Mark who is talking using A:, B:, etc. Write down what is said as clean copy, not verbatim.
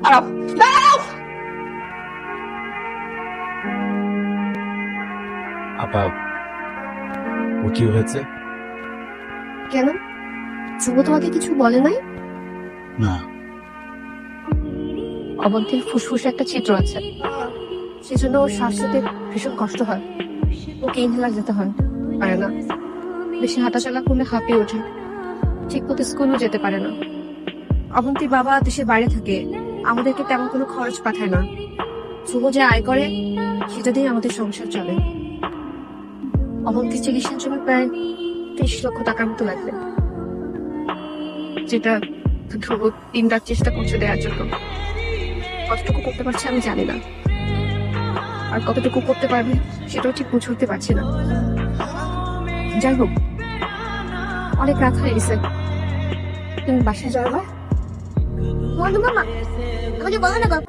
A: দাঁড়াও দাঁড়াও।
B: আপা, ও কি হয়েছে?
C: কেন, শুভ তোমাকে কিছু বলে নাই?
B: না।
C: অবন্তীর ফুসফুসে একটা ছিদ্র আছে, সেজন্য ওর শ্বাস নিতে ভীষণ কষ্ট হয়। ওকে ইনহেলার যেতে হয়, পারে না। বেশি হাঁটাচলা করলে হাঁপিয়ে ওঠে, ঠিক মতো স্কুলও যেতে পারে না। অবন্তীর বাবা দেশের বাইরে থাকে, আমাদেরকে তেমন কোনো খরচ পাঠায় না। শুভ যে আয় করে সেটা দিয়ে আমাদের সংসার চলে। অবন্তীর চিকিৎসার জন্য প্রায় 30 লক্ষ টাকার মতো লাগবে, যেটা ধ্রুব দিন রাত চেষ্টা করছে দেওয়ার জন্য। কতটুকু করতে পারছে আমি জানি না, আর কতটুকু করতে পারবে সেটাও ঠিক বুঝে উঠতে পারছি না। যাই হোক, অনেক রাত হয়ে গেছে, তুমি বাসায় যাও। মামা আমাকে বলো না।